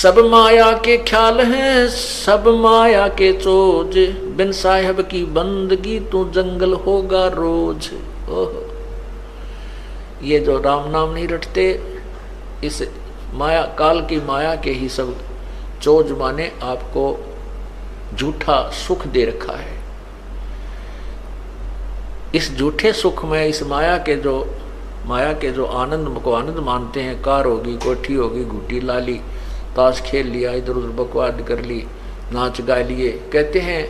सब माया के ख्याल हैं, सब माया के चोज, बिन साहेब की बंदगी तू जंगल होगा रोज। ओह, ये जो राम नाम नहीं रटते, इस माया काल की माया के ही सब चोज माने आपको झूठा सुख दे रखा है। इस झूठे सुख में, इस माया के जो आनंद को आनंद मानते हैं, कार होगी, कोठी होगी, घूटी ला ली, ताश खेल लिया, इधर उधर बकवाद कर ली, नाच गा लिए, कहते हैं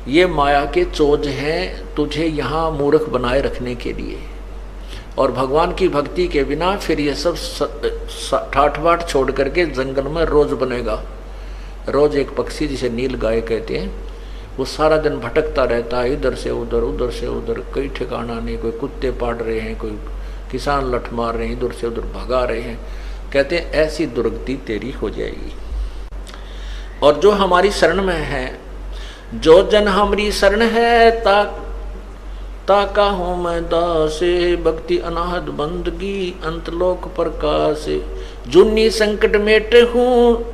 ये माया के चोज हैं तुझे यहाँ मूर्ख बनाए रखने के लिए। और भगवान की भक्ति के बिना फिर ये सब ठाठ बाट छोड़ करके जंगल में रोज बनेगा। रोज एक पक्षी जिसे नील गाय कहते हैं, वो सारा दिन भटकता रहता है, इधर से उधर, उधर से उधर, कोई ठिकाना नहीं। कोई कुत्ते पाड़ रहे हैं, कोई किसान लठ मार रहे हैं, इधर से उधर भगा रहे हैं। कहते हैं ऐसी दुर्गति तेरी हो जाएगी। और जो हमारी शरण में है, जो जन हमारी शरण है, ताका हूँ मैं दासे, भक्ति अनाहद बंदगी अंतलोक प्रकाश। जुन्नी संकट मेटे हूँ,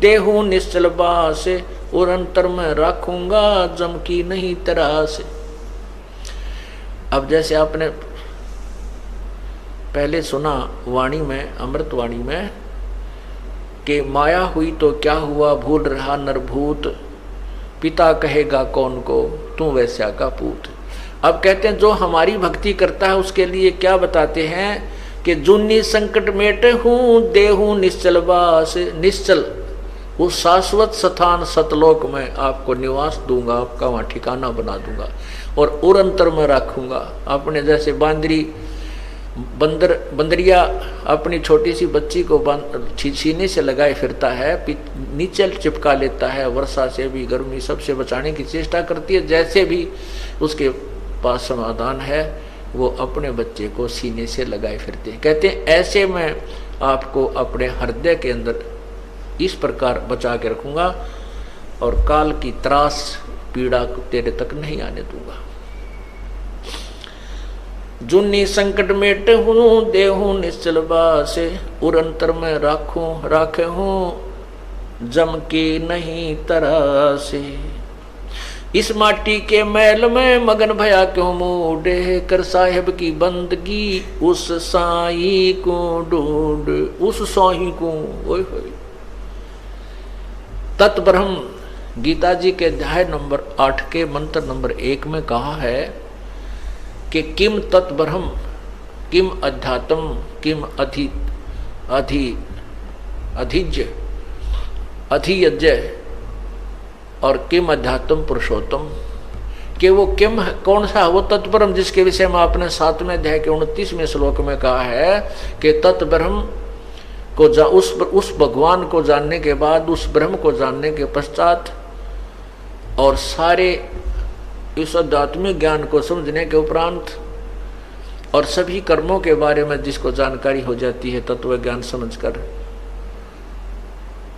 देहू निश्चल बासे, और अंतर में रखूंगा जम की नहीं तरास। अब जैसे आपने पहले सुना वाणी में, अमृत वाणी में, कि माया हुई तो क्या हुआ, भूल रहा नरभूत, पिता कहेगा कौन को, तू वैश्या का पूत। अब कहते हैं जो हमारी भक्ति करता है उसके लिए क्या बताते हैं कि जुन्नी संकट मेटे हूँ, देहू निश्चल बास। निश्चल उस शाश्वत स्थान सतलोक में आपको निवास दूंगा, आपका वहाँ ठिकाना बना दूंगा, और उरंतर में रखूंगा। अपने जैसे बंदरिया अपनी छोटी सी बच्ची को सीने से लगाए फिरता है, नीचे चिपका लेता है, वर्षा से भी, गर्मी सबसे बचाने की चेष्टा करती है, जैसे भी उसके पास समाधान है वो अपने बच्चे को सीने से लगाए फिरते हैं। कहते हैं ऐसे मैं आपको अपने हृदय के अंदर इस प्रकार बचा के रखूंगा, और काल की त्रास पीड़ा तेरे तक नहीं आने दूंगा। जुन्नी संकट मेट हूँ, देहू निश्चल बासे, उरंतर में राखे हूँ जम के नहीं तरासे। इस माटी के मैल में मगन भया क्यों मूडे, कर साहेब की बंदगी उस साई को ढूंढ, उस साई को। ओए होए, तत्ब्रह्म गीता जी के अध्याय नंबर 8 के मंत्र नंबर 1 में कहा है कि किम तत्ब्रह्म, किम अध्यात्म, किम अधियज्ञ और किम अध्यात्म पुरुषोत्तम। कि वो किम कौन सा, वो तत्ब्रह्म जिसके विषय में आपने 7वें अध्याय के 29वें श्लोक में कहा है कि तत्ब्रह्म को उस भगवान को जानने के बाद, उस ब्रह्म को जानने के पश्चात, और सारे इस आध्यात्मिक ज्ञान को समझने के उपरांत, और सभी कर्मों के बारे में जिसको जानकारी हो जाती है तत्व ज्ञान समझकर,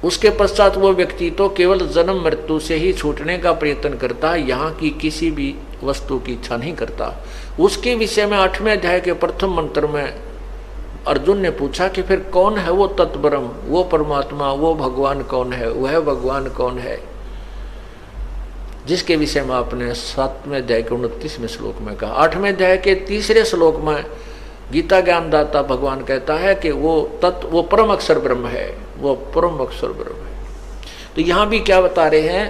उसके पश्चात वो व्यक्ति तो केवल जन्म मृत्यु से ही छूटने का प्रयत्न करता है, यहाँ की किसी भी वस्तु की इच्छा नहीं करता। उसके विषय में 8वें अध्याय के प्रथम मंत्र में अर्जुन ने पूछा कि फिर कौन है वो तत्ब्रह्म, वो परमात्मा, वो भगवान कौन है, वह भगवान कौन है, जिसके विषय में आपने 7वें अध्याय के 29वें श्लोक में कहा। 8वें अध्याय के 3रे श्लोक में गीता ज्ञानदाता भगवान कहता है कि वो परम अक्षर ब्रह्म है, वो परम अक्षर ब्रह्म है। तो यहां भी क्या बता रहे हैं,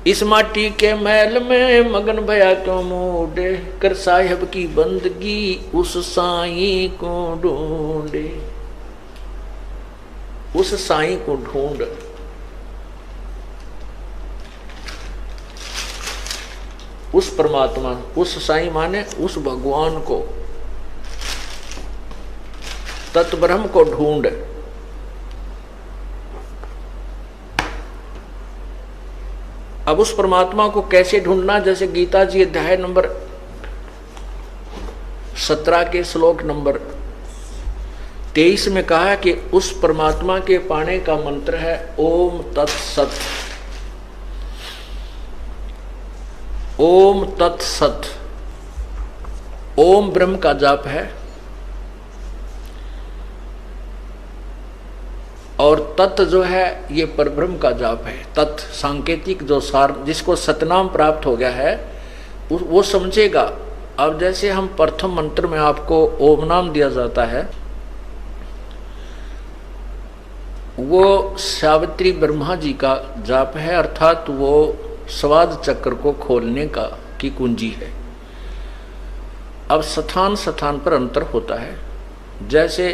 इस माटी के मैल में मगन भया क्यों मूडे, कर साहेब की बंदगी उस साईं को ढूंढे। उस साईं को ढूंढ, उस परमात्मा, उस साईं माने उस भगवान को, तत्ब्रह्म को ढूंढ। अब उस परमात्मा को कैसे ढूंढना, जैसे गीता जी अध्याय नंबर 17 के श्लोक नंबर 23 में कहा है कि उस परमात्मा के पाने का मंत्र है ओम तत्सत। ओम तत्सत, ओम ब्रह्म का जाप है, और तत् जो है ये परब्रह्म का जाप है। तत् सांकेतिक जो सार जिसको सतनाम प्राप्त हो गया है वो समझेगा। अब जैसे हम प्रथम मंत्र में आपको ओम नाम दिया जाता है, वो सावित्री ब्रह्मा जी का जाप है, अर्थात वो स्वाद चक्र को खोलने का की कुंजी है। अब स्थान स्थान पर अंतर होता है। जैसे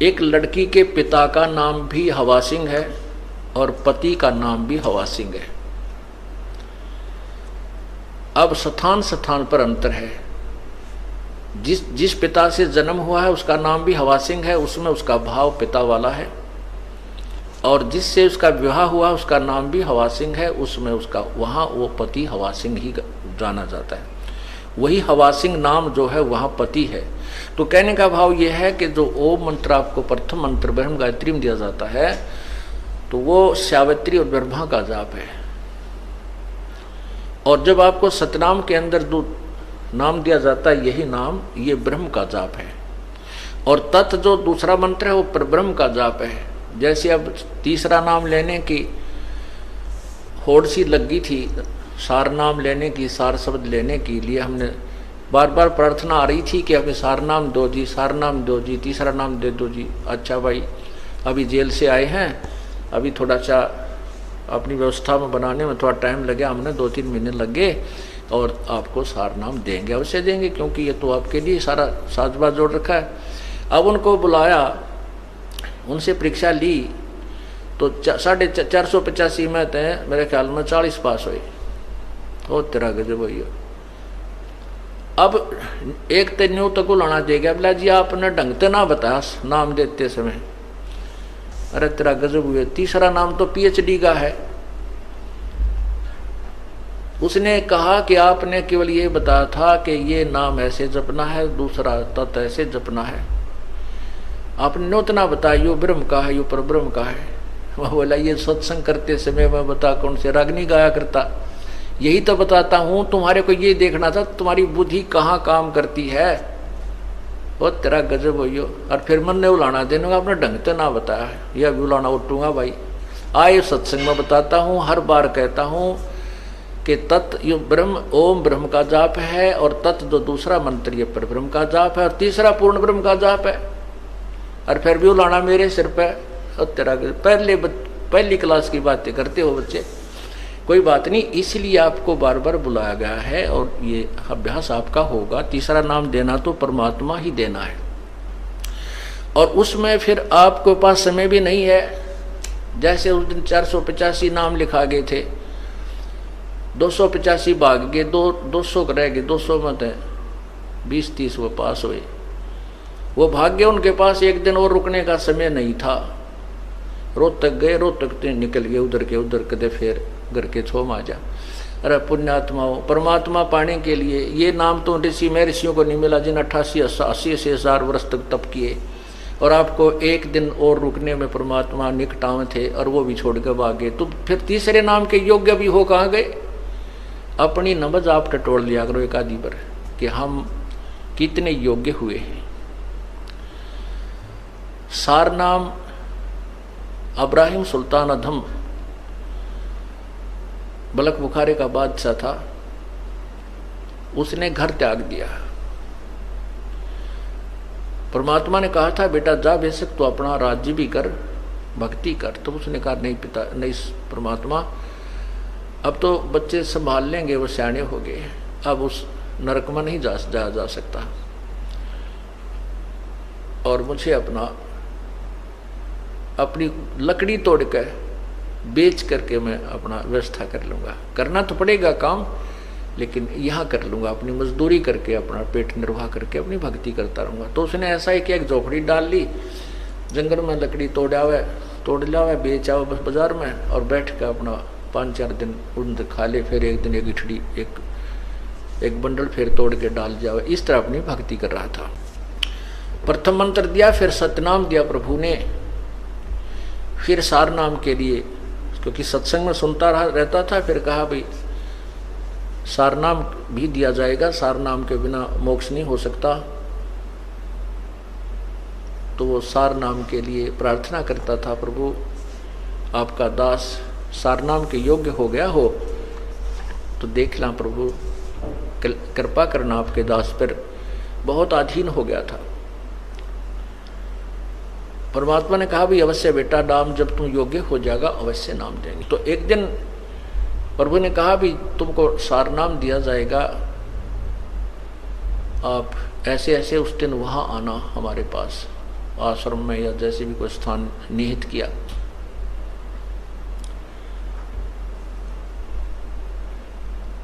एक लड़की के पिता का नाम भी हवा सिंह है और पति का नाम भी हवा सिंह है। अब स्थान स्थान पर अंतर है। जिस पिता से जन्म हुआ है उसका नाम भी हवा सिंह है, उसमें उसका भाव पिता वाला है, और जिससे उसका विवाह हुआ उसका नाम भी हवा सिंह है, उसमें उसका वहाँ वो पति हवा सिंह ही जाना जाता है। वही हवा सिंह नाम जो है वहाँ पति है। तो कहने का भाव यह है कि जो ओम मंत्र आपको प्रथम मंत्र ब्रह्म गायत्री में दिया जाता है तो वो सावित्री और ब्रह्मा का जाप है। और जब आपको सतनाम के अंदर जो नाम दिया जाता है यही नाम ये ब्रह्म का जाप है। और तत् जो दूसरा मंत्र है वो परब्रह्म का जाप है। जैसे अब तीसरा नाम लेने की होड़ सी लगी थी, सार नाम लेने की, सार शब्द लेने के लिए हमने बार बार प्रार्थना आ रही थी कि हमें सार नाम दो जी, सार नाम दो जी, तीसरा नाम दे दो जी। अच्छा भाई, अभी जेल से आए हैं, अभी थोड़ा सा अपनी व्यवस्था में बनाने में थोड़ा टाइम लगे, हमने 2-3 महीने लगे, और आपको सार नाम देंगे, अवश्य देंगे, क्योंकि ये तो आपके लिए सारा साजबाज जोड़ रखा है। अब उनको बुलाया, उनसे परीक्षा ली तो 485 में थे, मेरे ख्याल में 40 पास हुए। ओ तेरा गजब भैया। अब एक तेन्यू तक लाना देगा, बोला जी आपने ढंग से ना बताया नाम देते समय। अरे तेरा गजब हुए, तीसरा नाम तो PhD का है। उसने कहा कि आपने केवल ये बताया था कि ये नाम ऐसे जपना है, दूसरा तत् ऐसे जपना है, आपने नोतना बताया यो ब्रह्म का है, यो परब्रह्म का है। वह बोला ये सत्संग करते समय मैं बता कौन से रागनी गाया करता, यही तो बताता हूं, तुम्हारे को ये देखना था तुम्हारी बुद्धि कहाँ काम करती है। वो तेरा गजब हो यो। और फिर मन ने उलाना देने आपने ढंग तो ना बताया, यह भी उलाना उठूंगा भाई। आए सत्संग में बताता हूँ, हर बार कहता हूँ कि तत् यो ब्रह्म ओम ब्रह्म का जाप है, और तत् जो दूसरा मंत्र ये पर ब्रह्म का जाप है, और तीसरा पूर्ण ब्रह्म का जाप है। और फिर भी उलाना मेरे सिर पे। और तेरा पहली क्लास की बातें करते हो बच्चे, कोई बात नहीं, इसलिए आपको बार बार बुलाया गया है और ये अभ्यास आपका होगा। तीसरा नाम देना तो परमात्मा ही देना है, और उसमें फिर आपके पास समय भी नहीं है। जैसे उस दिन 485 नाम लिखा गए थे, 285 भाग गए, 200 रह गए, 200 में थे 20-30 वो पास हुए, वो भाग्य उनके पास एक दिन और रुकने का समय नहीं था। रोहतक गए, रोहतक निकल गए उधर के उधर, कदे फिर घर के छो माजा। अरे पुण्यात्माओं, परमात्मा पाने के लिए ये नाम तो ऋषि में ऋषियों को नहीं मिला जिन 88-80 से 1000 वर्ष तक तप किए, और आपको एक दिन और रुकने में परमात्मा निकटाव थे और वो भी छोड़ के भागे। तो फिर तीसरे नाम के योग्य भी हो कहाँ गए? अपनी नमज आप टटोल लिया करो एक आदि पर कि हम कितने योग्य हुए हैं। सार नाम अब्राहिम सुल्तान अधम बलक बुखारे का बादशाह था, उसने घर त्याग दिया। परमात्मा ने कहा था बेटा जा बेशक तो अपना राज्य भी कर, भक्ति कर। तो उसने कहा नहीं पिता, नहीं परमात्मा, अब तो बच्चे संभाल लेंगे, वो सियाने हो गए, अब उस नरक में नहीं जा सकता, और मुझे अपनी लकड़ी तोड़ कर बेच करके मैं अपना व्यवस्था कर लूँगा। करना तो पड़ेगा काम, लेकिन यहाँ कर लूँगा, अपनी मजदूरी करके अपना पेट निर्वाह करके अपनी भक्ति करता रहूँगा। तो उसने ऐसा ही कि एक झोपड़ी डाल ली, जंगल में लकड़ी तोड़ लिया, बेच आओ बस बाजार में, और बैठ कर अपना 5-4 दिन उन खा ले, फिर एक दिन एक इठड़ी एक बंडल फिर तोड़ के डाल जाओ। इस तरह अपनी भक्ति कर रहा था। प्रथम मंत्र दिया, फिर सतनाम दिया प्रभु ने, फिर सार नाम के लिए, क्योंकि सत्संग में सुनता रहता था, फिर कहा भाई सार नाम भी दिया जाएगा, सार नाम के बिना मोक्ष नहीं हो सकता। तो वो सार नाम के लिए प्रार्थना करता था, प्रभु आपका दास सार नाम के योग्य हो गया हो तो देख ला प्रभु, कृपा करना आपके दास पर, बहुत अधीन हो गया था। परमात्मा ने कहा भी अवश्य बेटा, नाम जब तुम योग्य हो जाएगा अवश्य नाम देंगे। तो एक दिन प्रभु ने कहा भी तुमको सार नाम दिया जाएगा, आप ऐसे ऐसे उस दिन वहां आना हमारे पास आश्रम में या जैसे भी कोई स्थान निहित किया।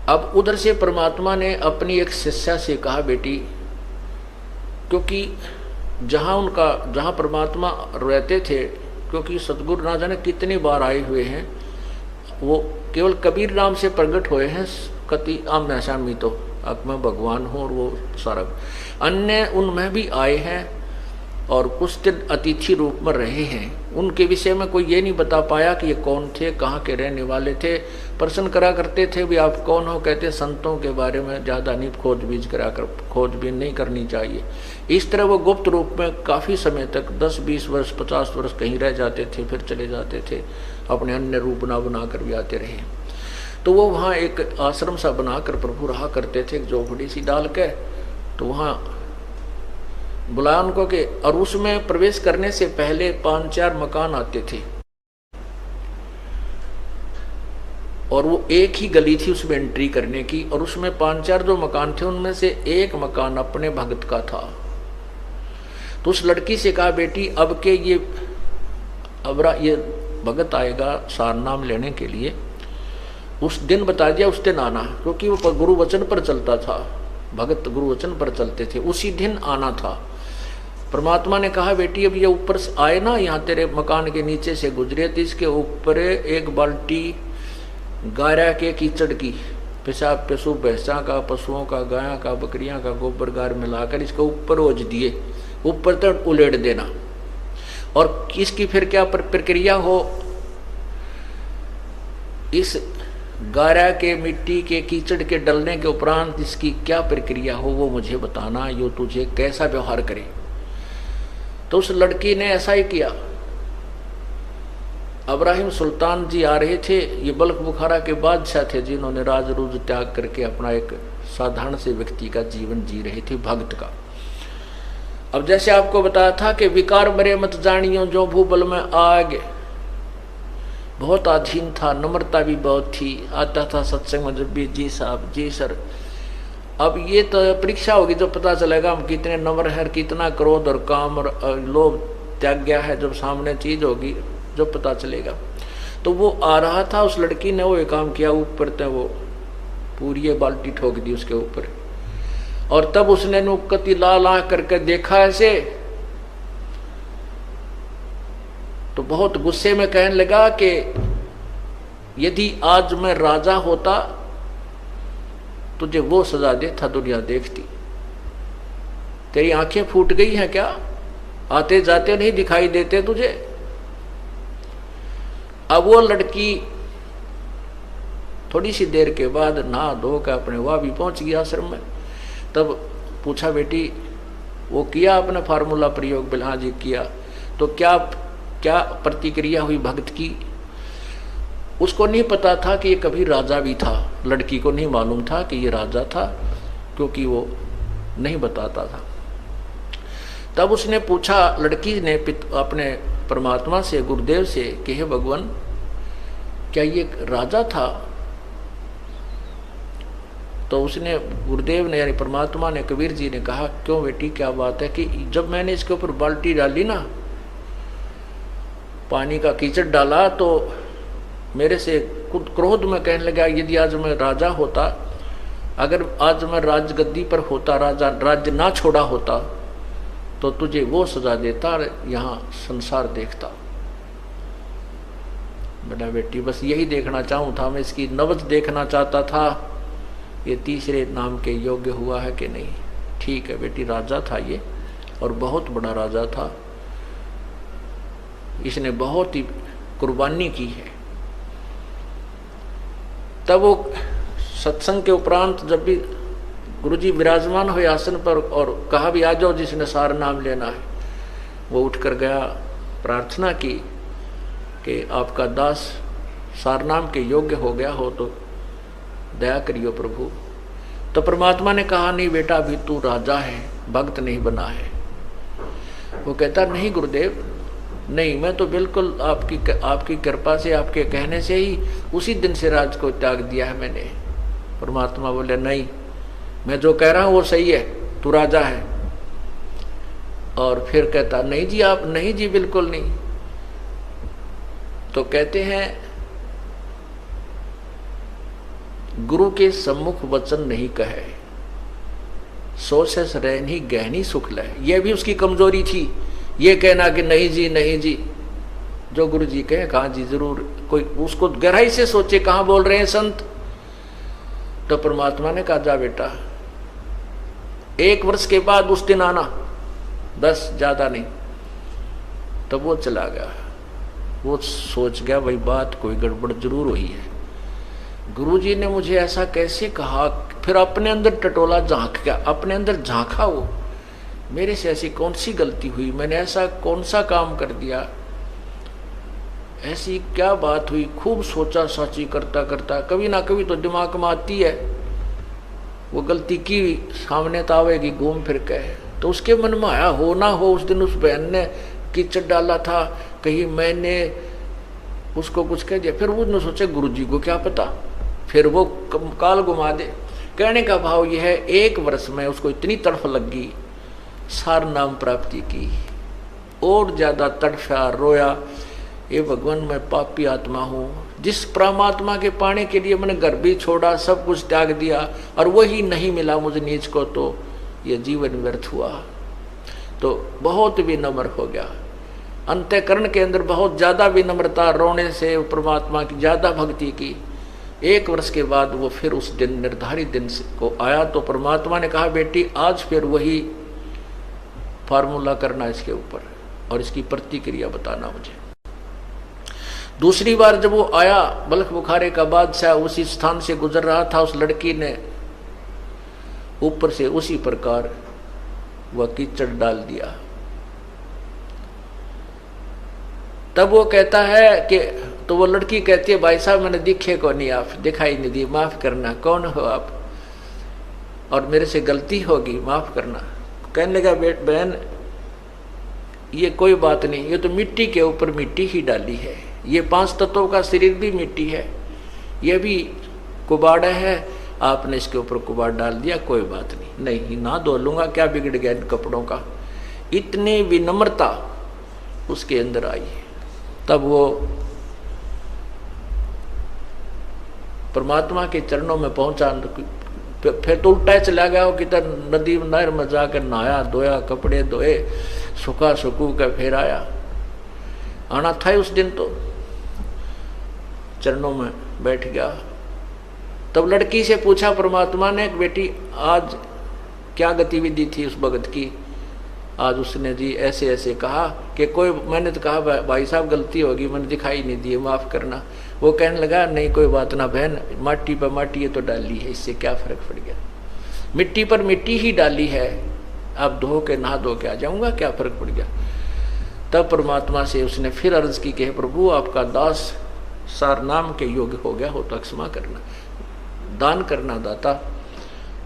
अब उधर से परमात्मा ने अपनी एक शिष्या से कहा बेटी, क्योंकि जहाँ परमात्मा रहते थे, क्योंकि सतगुरु ना जाने कितनी बार आए हुए हैं, वो केवल कबीर नाम से प्रकट हुए हैं, कति आम्या शामी तो अब मैं भगवान हूँ और वो सारा अन्य उनमें भी आए हैं और कुछ दिन अतिथि रूप में रहे हैं। उनके विषय में कोई ये नहीं बता पाया कि ये कौन थे, कहाँ के रहने वाले थे। प्रश्न करा करते थे भी आप कौन हो, कहते संतों के बारे में ज़्यादा नहीं खोजबीन नहीं करनी चाहिए। इस तरह वो गुप्त रूप में काफ़ी समय तक 10, 20 वर्ष, 50 वर्ष कहीं रह जाते थे, फिर चले जाते थे, अपने अन्य रूप बना कर भी आते रहे। तो वो वहाँ एक आश्रम सा बनाकर प्रभु रहा करते थे, एक झोपड़ी सी डाल के। तो वहाँ बुलाया उनको के, और उसमें प्रवेश करने से पहले 5-4 मकान आते थे और वो एक ही गली थी उसमें एंट्री करने की, और उसमें 5-4 जो मकान थे उनमें से एक मकान अपने भगत का था। तो उस लड़की से कहा बेटी अब के ये भगत आएगा सार नाम लेने के लिए, उस दिन बता दिया, उस दिन आना, क्योंकि वो गुरु वचन पर चलता था, भगत गुरु वचन पर चलते थे, उसी दिन आना था। परमात्मा ने कहा बेटी अब ये ऊपर से आए ना, यहाँ तेरे मकान के नीचे से गुजरे तो इसके ऊपर एक बाल्टी गारा के कीचड़ की, पेशाब पशु भैंसा का, पशुओं का, गायों का, बकरियां का गोबर गार मिलाकर इसके ऊपर ओझ दिए, ऊपर तक उलेट देना। और इसकी फिर क्या प्रक्रिया हो, इस गारा के मिट्टी के कीचड़ के डलने के उपरांत इसकी क्या प्रक्रिया हो वो मुझे बताना, यो तुझे कैसा व्यवहार करे। तो उस लड़की ने ऐसा ही किया। इब्राहिम सुल्तान जी आ रहे थे, ये बल्ख बुखारा के बादशाह थे जिन्होंने राज रूज त्याग करके अपना एक साधारण से व्यक्ति का जीवन जी रहे थे, भक्त का। अब जैसे आपको बताया था कि विकार मरे मत जानियो जो भूबल में आग, बहुत अधीन था, नम्रता भी बहुत थी, आता था सत्संग में जब भी जी साहब जी सर। अब ये तो परीक्षा होगी जब पता चलेगा हम कितने नम्र हैं, कितना क्रोध और काम और लोभ त्याग गया है, जब सामने चीज होगी जब पता चलेगा। तो वो आ रहा था, उस लड़की ने वो एक काम किया, ऊपर तक वो पूरी बाल्टी ठोक दी उसके ऊपर, और तब उसने नुक्कती ला करके देखा ऐसे, तो बहुत गुस्से में कहने लगा कि यदि आज मैं राजा होता तुझे वो सजा देता दुनिया देखती, तेरी आंखें फूट गई हैं क्या, आते जाते नहीं दिखाई देते तुझे। अब वो लड़की थोड़ी सी देर के बाद नहा धो कर अपने वहां भी पहुंच गया आश्रम में। तब पूछा बेटी वो किया आपने फार्मूला प्रयोग? बिल हाँ जी किया। तो क्या क्या प्रतिक्रिया हुई भक्त की? उसको नहीं पता था कि ये कभी राजा भी था, लड़की को नहीं मालूम था कि ये राजा था, क्योंकि वो नहीं बताता था। तब उसने पूछा, लड़की ने अपने परमात्मा से, गुरुदेव से कि हे भगवान क्या ये राजा था? तो उसने, गुरुदेव ने यानी परमात्मा ने, कबीर जी ने कहा क्यों बेटी क्या बात है, कि जब मैंने इसके ऊपर बाल्टी डाली ना, पानी का कीचड़ डाला, तो मेरे से खुद क्रोध में कहने लगा यदि आज मैं राजा होता, अगर आज मैं राजगद्दी पर होता, राज्य ना छोड़ा होता तो तुझे वो सजा देता, यहाँ संसार देखता। बेटा बेटी बस यही देखना चाहूँ था मैं, इसकी नब्ज देखना चाहता था, ये तीसरे नाम के योग्य हुआ है कि नहीं। ठीक है बेटी, राजा था ये, और बहुत बड़ा राजा था, इसने बहुत ही कुर्बानी की है। तब वो सत्संग के उपरांत जब भी गुरुजी विराजमान हुए आसन पर और कहा भी आ जाओ जिसने सार नाम लेना है, वो उठकर गया, प्रार्थना की कि आपका दास सारनाम के योग्य हो गया हो तो दया करियो प्रभु। तो परमात्मा ने कहा, नहीं बेटा, अभी तू राजा है, भक्त नहीं बना है। वो कहता, नहीं गुरुदेव, नहीं, मैं तो बिल्कुल आपकी कृपा से, आपके कहने से ही उसी दिन से राज को त्याग दिया है मैंने। परमात्मा बोले, नहीं, मैं जो कह रहा हूं वो सही है, तू राजा है। और फिर कहता, नहीं जी, आप नहीं जी, बिल्कुल नहीं। तो कहते हैं, गुरु के सम्मुख वचन नहीं कहे, सो से रहनी गहनी सुख लय। यह भी उसकी कमजोरी थी, ये कहना कि नहीं जी, नहीं जी, जो गुरु जी कहे कहा जी जरूर, कोई उसको गहराई से सोचे कहां बोल रहे हैं संत। तो परमात्मा ने कहा, जा बेटा, 1 वर्ष के बाद उस दिन आना, बस, ज्यादा नहीं। तब वो चला गया। वो सोच गया, भाई बात कोई गड़बड़ जरूर हुई है, गुरुजी ने मुझे ऐसा कैसे कहा। फिर अपने अंदर टटोला, झांक गया, अपने अंदर झांका, वो मेरे से ऐसी कौन सी गलती हुई, मैंने ऐसा कौन सा काम कर दिया, ऐसी क्या बात हुई। खूब सोचा साची करता करता, कभी ना कभी तो दिमाग में आती है वो गलती की, सामने तो आवेगी घूम फिर के। तो उसके मन में आया, हो ना हो उस दिन उस बहन ने कीचड़ डाला था, कहीं मैंने उसको कुछ कह दिया। फिर उसने सोचा, गुरुजी को क्या पता, फिर वो काल घुमा दे। कहने का भाव यह है, 1 वर्ष में उसको इतनी तड़फ लगी, सार नाम प्राप्ति की, और ज्यादा तड़फा, रोया, ये भगवान मैं पापी आत्मा हूँ, जिस परमात्मा के पाने के लिए मैंने घर भी छोड़ा, सब कुछ त्याग दिया, और वही नहीं मिला मुझे नीच को, तो ये जीवन व्यर्थ हुआ। तो बहुत विनम्र हो गया, अंतःकरण के अंदर बहुत ज्यादा विनम्रता, रोने से परमात्मा की ज्यादा भक्ति की। 1 वर्ष के बाद वो फिर उस दिन, निर्धारित दिन को आया। तो परमात्मा ने कहा, बेटी आज फिर वही फार्मूला करना इसके ऊपर, और इसकी प्रतिक्रिया बताना मुझे। दूसरी बार जब वो आया, बल्ख बुखारे का बादशाह उसी स्थान से गुजर रहा था, उस लड़की ने ऊपर से उसी प्रकार वह कीचड़ डाल दिया। तब वो कहता है कि, तो वो लड़की कहती है, भाई साहब मैंने दिखे को नहीं, आप दिखाई नहीं दी, माफ करना, कौन हो आप, और मेरे से गलती होगी, माफ करना। कहने लगा, बहन ये कोई बात नहीं, ये तो मिट्टी के ऊपर मिट्टी ही डाली है, ये 5 तत्वों का शरीर भी मिट्टी है, ये भी कुबाड़ा है, आपने इसके ऊपर कुबाड़ डाल दिया, कोई बात नहीं, नहीं ना धो लूंगा, क्या बिगड़ गया इन कपड़ों का। इतनी विनम्रता उसके अंदर आई। तब वो परमात्मा के चरणों में पहुंचा। फिर तो उल्टा चला गया, कि नदी नहर में जाकर नहाया धोया, कपड़े धोए, सुखा सुकू का फिर आया। आना था उस दिन, तो चरणों में बैठ गया। तब लड़की से पूछा परमात्मा ने, बेटी आज क्या गतिविधि थी उस भगत की। आज उसने जी ऐसे ऐसे कहा कि कोई, मैंने तो कहा भाई साहब गलती होगी, मैंने दिखाई नहीं दी, माफ करना। वो कहने लगा, नहीं कोई बात ना बहन, माटी पर माटी ये तो डाली है, इससे क्या फर्क पड़ गया, मिट्टी पर मिट्टी ही डाली है, अब धो के नहा धो के आ जाऊंगा, क्या फर्क पड़ गया। तब परमात्मा से उसने फिर अर्ज की कि प्रभु आपका दास सार नाम के योग्य हो गया हो तो क्षमा करना, दान करना दाता।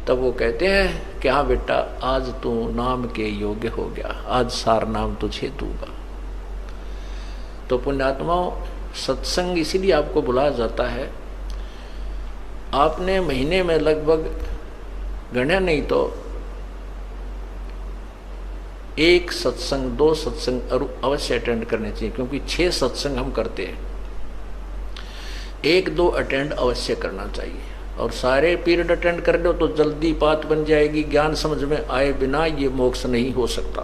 तब वो कहते हैं कि हाँ बेटा, आज तू नाम के योग्य हो गया, आज सार नाम तुझे दूंगा। तो पुण्यात्माओं, सत्संग इसीलिए आपको बुलाया जाता है। आपने महीने में लगभग गणना नहीं तो 1 सत्संग 2 सत्संग अवश्य अटेंड करने चाहिए, क्योंकि 6 सत्संग हम करते हैं, 1-2 अटेंड अवश्य करना चाहिए। और सारे पीरियड अटेंड कर लो तो जल्दी बात बन जाएगी, ज्ञान समझ में आए बिना ये मोक्ष नहीं हो सकता।